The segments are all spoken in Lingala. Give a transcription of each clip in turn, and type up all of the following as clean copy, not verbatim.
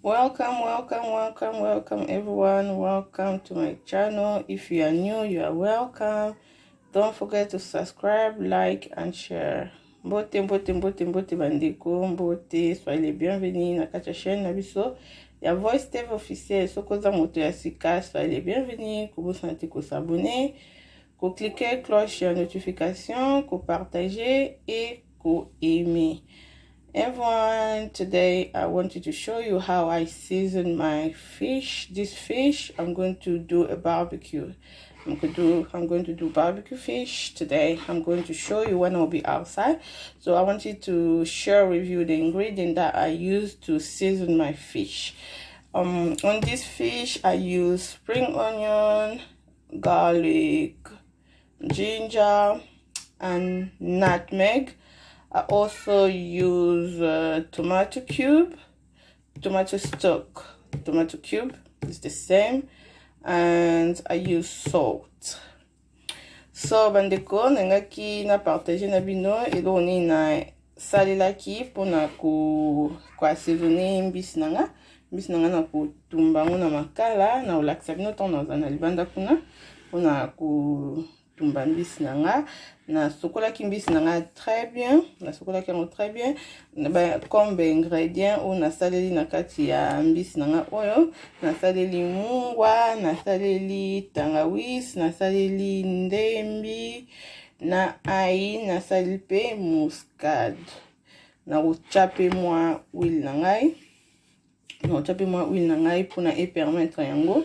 Welcome everyone. Welcome to my channel. If you are new, you are welcome. Don't forget to subscribe, like and share. Mbote bandeko, mbote, soyez les bienvenus na kacha chaîne na biso. Ya Voice TV officiel, sokoza moto ya sika, soyez les bienvenus. Kubo santé ko s'abonner, ko cliquer cloche de notification, ko partager et ko aimer. Everyone, today I wanted to show you how I season my fish. This fish, I'm going to do a barbecue. I'm going to do barbecue fish today. I'm going to show you when I'll be outside. So I wanted to share with you the ingredient that I use to season my fish. On this fish, I use spring onion, garlic, ginger, and nutmeg. I also use tomato cube, tomato stock, tomato cube is the same, and I use salt. So bandeko nengaki na partager na bino eloni na salelaki pona ko assaisonner mbisi nanga na kutumba na makala na olakisa bino tona na libanda kuna pona ku tumba mbisi nanga na sokolaki mbisi nanga très bien, na sokolaki yango très bien comme ingrédient ou na saleli na kati ya mbisi nanga oyo na saleli mungwa, na saleli tangawizi, na saleli ndembi, na ai, na saleli pe muscade. Na uchape mwa huile na ngai, na uchape mwa huile na ngai pona e permettre yango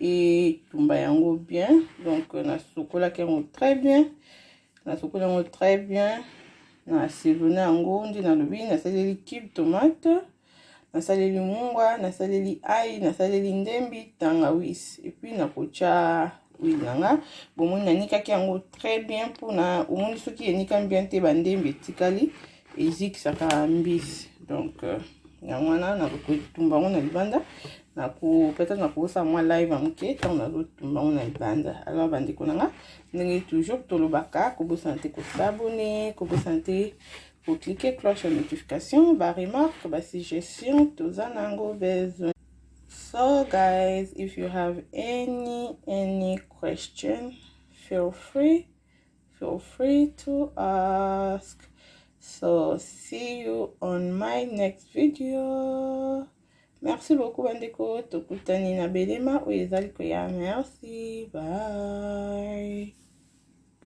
et tumba yango bien. Donc na sokola yango très bien, na sokola yango très bien, na assaisonner yango ndi na lobi na saleli cube tomate, na saleli mungwa, na saleli ai, na saleli ndembi, tangawizi et puis na kocha huile nanga bomoni na nikaki yango très bien pona omoni soki enika bien te bandembi etikali ezikisaka mbisi. Donc yango na kotumba yango na libanda na ko peut-être na kosa moi live amke tant na tumba na libanda. Alors bandeko nanga ndenge toujours tolobaka ko santé ko s'abonner, ko santé ko cliquer cloche de notification, ba remarque, ba suggestion, tozanango besoin. So guys, if you have any question, feel free to ask. So see you on my next video. Merci beaucoup bandeko, tokutani na belema ou ezali koya. Merci, bye.